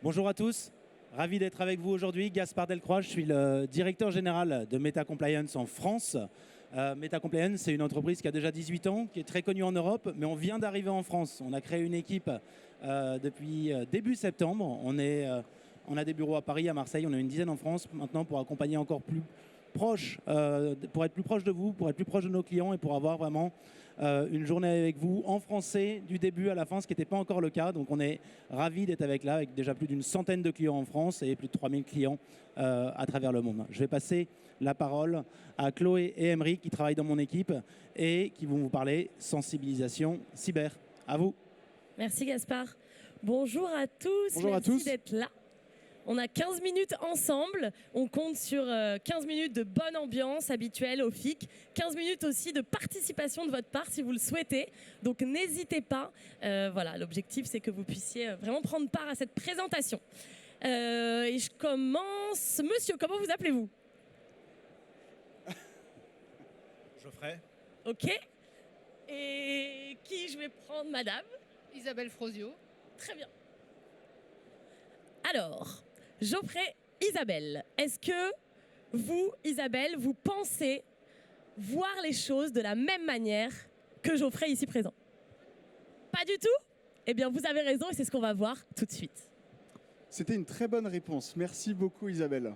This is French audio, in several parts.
Bonjour à tous, ravi d'être avec vous aujourd'hui. Gaspard Delcroix, je suis le directeur général de Meta Compliance en France. Meta Compliance, c'est une entreprise qui a déjà 18 ans, qui est très connue en Europe, mais on vient d'arriver en France. On a créé une équipe depuis début septembre. On a des bureaux à Paris, à Marseille, on a une dizaine en France maintenant pour accompagner encore plus proche, pour être plus proche de vous, pour être plus proche de nos clients et pour avoir vraiment une journée avec vous en français du début à la fin, ce qui n'était pas encore le cas. Donc on est ravis d'être avec déjà plus d'une centaine de clients en France et plus de 3000 clients à travers le monde. Je vais passer la parole à Chloé et Emery qui travaillent dans mon équipe et qui vont vous parler sensibilisation cyber. À vous. Merci Gaspard. Bonjour à tous. Bonjour Merci à tous. d'être là. On a 15 minutes ensemble, on compte sur 15 minutes de bonne ambiance habituelle au FIC, 15 minutes aussi de participation de votre part si vous le souhaitez, donc n'hésitez pas. Voilà, l'objectif c'est que vous puissiez vraiment prendre part à cette présentation. Et je commence. Monsieur, comment vous appelez-vous? Geoffrey. Ok. Et qui je vais prendre? Madame Isabelle Frosio. Très bien. Alors, Geoffrey, Isabelle, est-ce que vous, Isabelle, vous pensez voir les choses de la même manière que Geoffrey ici présent? Pas du tout? Eh bien, vous avez raison et c'est ce qu'on va voir tout de suite. C'était une très bonne réponse. Merci beaucoup, Isabelle.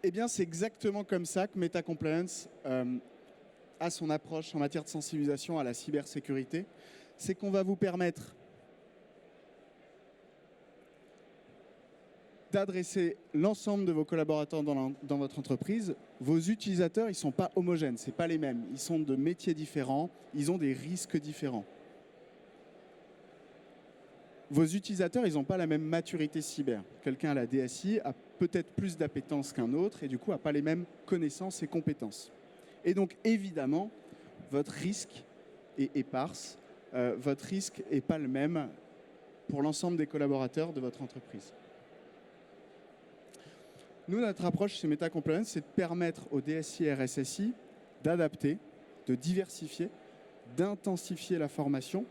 Eh bien, c'est exactement comme ça que Meta Compliance a son approche en matière de sensibilisation à la cybersécurité. C'est qu'on va vous permettre d'adresser l'ensemble de vos collaborateurs dans votre entreprise. Vos utilisateurs, ils ne sont pas homogènes, ce n'est pas les mêmes. Ils sont de métiers différents, ils ont des risques différents. Vos utilisateurs, ils n'ont pas la même maturité cyber. Quelqu'un à la DSI a peut-être plus d'appétence qu'un autre et du coup n'a pas les mêmes connaissances et compétences. Et donc, évidemment, votre risque est éparse. Votre risque n'est pas le même pour l'ensemble des collaborateurs de votre entreprise. Nous, notre approche chez Meta Compliance, c'est de permettre aux DSI et RSSI d'adapter, de diversifier, d'intensifier la formation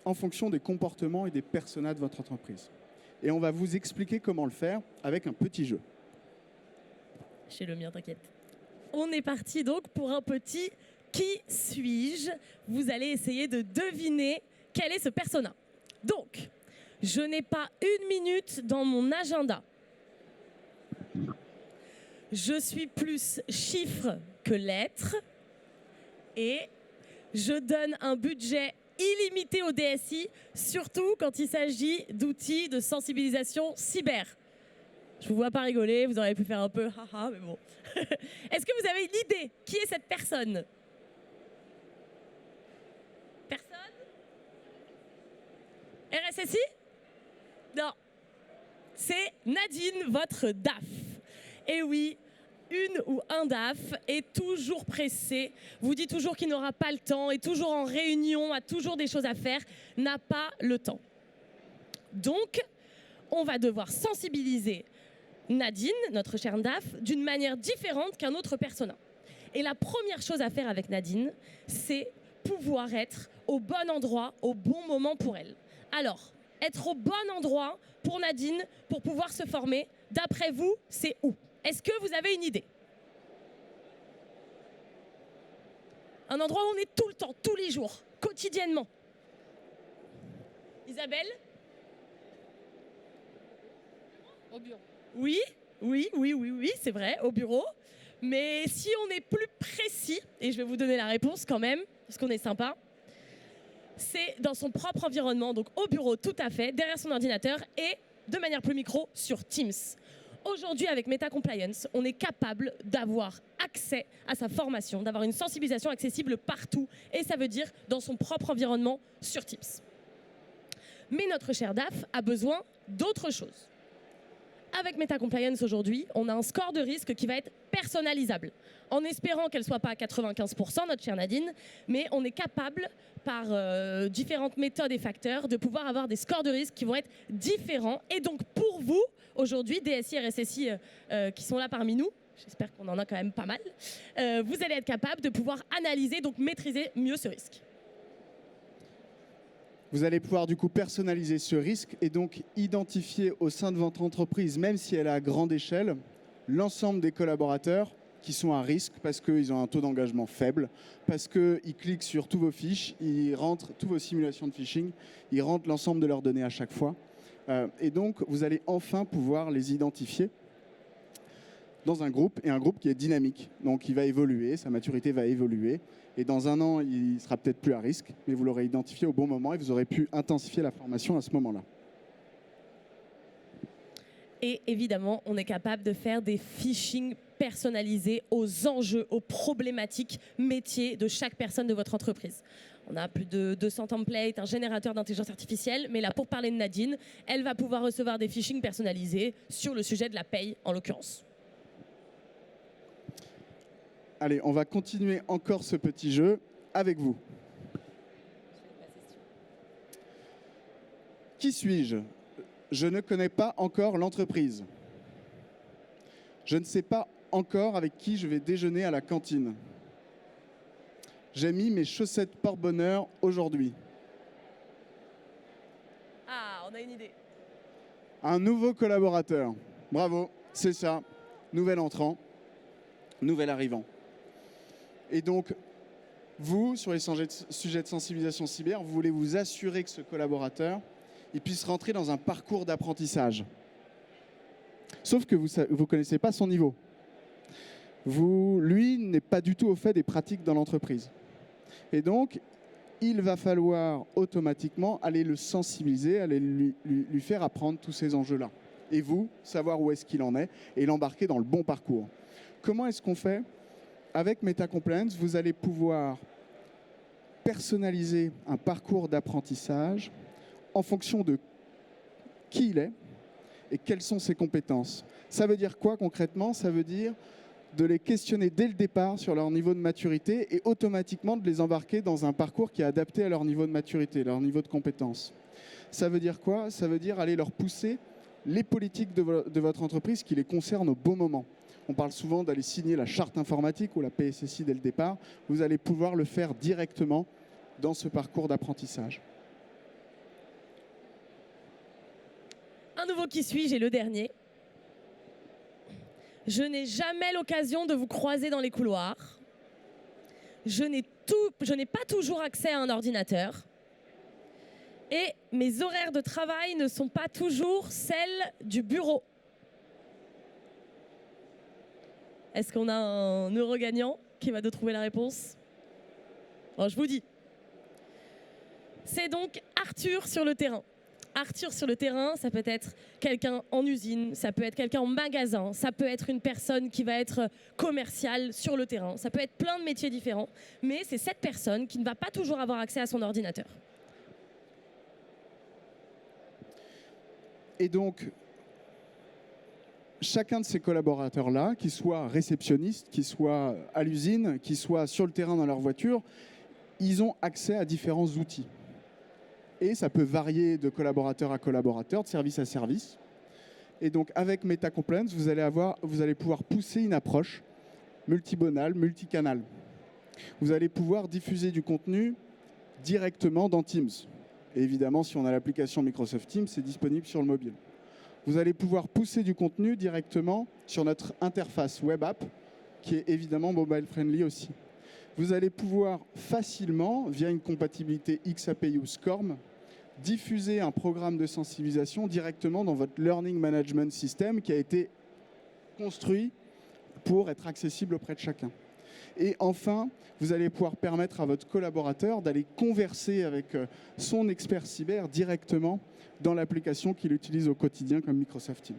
en fonction des comportements et des personas de votre entreprise. Et on va vous expliquer comment le faire avec un petit jeu. Chez le mien, t'inquiète. On est parti donc pour un petit « Qui suis-je » Vous allez essayer de deviner quel est ce persona. Donc, je n'ai pas une minute dans mon agenda. Je suis plus chiffres que lettres. Et je donne un budget illimité au DSI, surtout quand il s'agit d'outils de sensibilisation cyber. Je vous vois pas rigoler, vous auriez pu faire un peu haha, mais bon. Est-ce que vous avez une idée? Qui est cette personne? Personne? RSSI? Non. C'est Nadine, votre DAF. Et oui, une ou un DAF est toujours pressé, vous dit toujours qu'il n'aura pas le temps, est toujours en réunion, a toujours des choses à faire, n'a pas le temps. Donc, on va devoir sensibiliser Nadine, notre chère DAF, d'une manière différente qu'un autre persona. Et la première chose à faire avec Nadine, c'est pouvoir être au bon endroit, au bon moment pour elle. Alors, être au bon endroit pour Nadine, pour pouvoir se former, d'après vous, c'est où? Est-ce que vous avez une idée? Un endroit où on est tout le temps, tous les jours, quotidiennement. Isabelle? Au bureau. Oui, c'est vrai, au bureau. Mais si on est plus précis, et je vais vous donner la réponse quand même, parce qu'on est sympa, c'est dans son propre environnement, donc au bureau tout à fait, derrière son ordinateur et de manière plus micro sur Teams. Aujourd'hui, avec Meta Compliance, on est capable d'avoir accès à sa formation, d'avoir une sensibilisation accessible partout, et ça veut dire dans son propre environnement sur Teams. Mais notre cher DAF a besoin d'autre chose. Avec Meta Compliance aujourd'hui, on a un score de risque qui va être personnalisable, en espérant qu'elle ne soit pas à 95%, notre chère Nadine, mais on est capable, par différentes méthodes et facteurs, de pouvoir avoir des scores de risque qui vont être différents. Et donc pour vous, aujourd'hui, DSI, RSSI qui sont là parmi nous, j'espère qu'on en a quand même pas mal, vous allez être capable de pouvoir analyser, donc maîtriser mieux ce risque. Vous allez pouvoir du coup personnaliser ce risque et donc identifier au sein de votre entreprise, même si elle est à grande échelle, l'ensemble des collaborateurs qui sont à risque parce qu'ils ont un taux d'engagement faible, parce qu'ils cliquent sur tous vos fiches, ils rentrent toutes vos simulations de phishing, ils rentrent l'ensemble de leurs données à chaque fois. Et donc, vous allez enfin pouvoir les identifier dans un groupe, et un groupe qui est dynamique. Donc, il va évoluer, sa maturité va évoluer. Et dans un an, il sera peut-être plus à risque, mais vous l'aurez identifié au bon moment et vous aurez pu intensifier la formation à ce moment-là. Et évidemment, on est capable de faire des phishing personnalisés aux enjeux, aux problématiques métiers de chaque personne de votre entreprise. On a plus de 200 templates, un générateur d'intelligence artificielle, mais là, pour parler de Nadine, elle va pouvoir recevoir des phishing personnalisés sur le sujet de la paye, en l'occurrence. Allez, on va continuer encore ce petit jeu avec vous. Qui suis-je ? Je ne connais pas encore l'entreprise. Je ne sais pas encore avec qui je vais déjeuner à la cantine. J'ai mis mes chaussettes porte-bonheur aujourd'hui. Ah, on a une idée. Un nouveau collaborateur. Bravo, c'est ça. Nouvel entrant, nouvel arrivant. Et donc, vous, sur les sujets de sensibilisation cyber, vous voulez vous assurer que ce collaborateur il puisse rentrer dans un parcours d'apprentissage. Sauf que vous ne connaissez pas son niveau. Lui n'est pas du tout au fait des pratiques dans l'entreprise. Et donc, il va falloir automatiquement aller le sensibiliser, aller lui faire apprendre tous ces enjeux-là. Et vous, savoir où est-ce qu'il en est et l'embarquer dans le bon parcours. Comment est-ce qu'on fait ? Avec MetaCompliance, vous allez pouvoir personnaliser un parcours d'apprentissage en fonction de qui il est et quelles sont ses compétences. Ça veut dire quoi concrètement ? Ça veut dire de les questionner dès le départ sur leur niveau de maturité et automatiquement de les embarquer dans un parcours qui est adapté à leur niveau de maturité, leur niveau de compétence. Ça veut dire quoi ? Ça veut dire aller leur pousser les politiques de votre entreprise qui les concernent au bon moment. On parle souvent d'aller signer la charte informatique ou la PSSI dès le départ. Vous allez pouvoir le faire directement dans ce parcours d'apprentissage. Un nouveau qui suis-je et le dernier. Je n'ai jamais l'occasion de vous croiser dans les couloirs. Je n'ai pas toujours accès à un ordinateur. Et mes horaires de travail ne sont pas toujours celles du bureau. Est-ce qu'on a un heureux gagnant qui va de trouver la réponse ? Bon, je vous dis. C'est donc Arthur sur le terrain. Arthur sur le terrain, ça peut être quelqu'un en usine, ça peut être quelqu'un en magasin, ça peut être une personne qui va être commerciale sur le terrain, ça peut être plein de métiers différents, mais c'est cette personne qui ne va pas toujours avoir accès à son ordinateur. Et donc, chacun de ces collaborateurs-là, qu'ils soient réceptionnistes, qu'ils soient à l'usine, qu'ils soient sur le terrain dans leur voiture, ils ont accès à différents outils. Et ça peut varier de collaborateur à collaborateur, de service à service. Et donc, avec MetaCompliance, vous allez pouvoir pousser une approche multibonale, multicanal. Vous allez pouvoir diffuser du contenu directement dans Teams. Et évidemment, si on a l'application Microsoft Teams, c'est disponible sur le mobile. Vous allez pouvoir pousser du contenu directement sur notre interface web app, qui est évidemment mobile friendly aussi. Vous allez pouvoir facilement, via une compatibilité XAPI ou SCORM, diffuser un programme de sensibilisation directement dans votre Learning Management System qui a été construit pour être accessible auprès de chacun. Et enfin, vous allez pouvoir permettre à votre collaborateur d'aller converser avec son expert cyber directement dans l'application qu'il utilise au quotidien comme Microsoft Teams.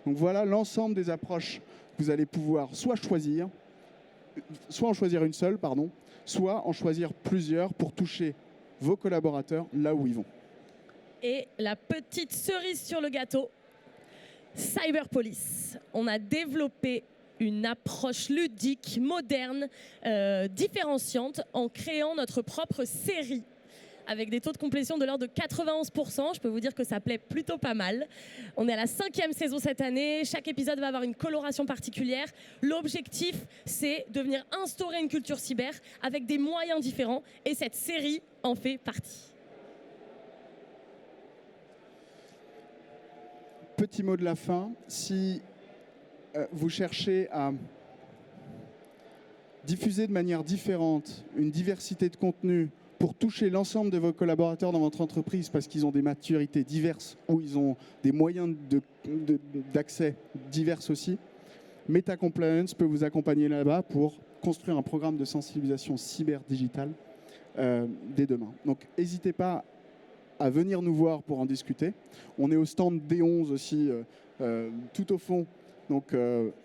Donc voilà l'ensemble des approches que vous allez pouvoir soit en choisir une seule, soit en choisir plusieurs pour toucher vos collaborateurs là où ils vont. Et la petite cerise sur le gâteau, Cyberpolice. On a développé une approche ludique, moderne, différenciante en créant notre propre série avec des taux de complétion de l'ordre de 91%. Je peux vous dire que ça plaît plutôt pas mal. On est à la 5e saison cette année. Chaque épisode va avoir une coloration particulière. L'objectif, c'est de venir instaurer une culture cyber avec des moyens différents. Et cette série en fait partie. petit mot de la fin. Si vous cherchez à diffuser de manière différente une diversité de contenus pour toucher l'ensemble de vos collaborateurs dans votre entreprise parce qu'ils ont des maturités diverses ou ils ont des moyens d'accès divers aussi, MetaCompliance peut vous accompagner là-bas pour construire un programme de sensibilisation cyber digitale dès demain. Donc n'hésitez pas à venir nous voir pour en discuter. On est au stand D11 aussi, tout au fond. Donc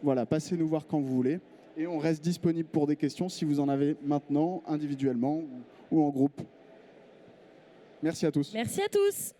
voilà, passez nous voir quand vous voulez. Et on reste disponible pour des questions si vous en avez maintenant, individuellement ou en groupe. Merci à tous. Merci à tous.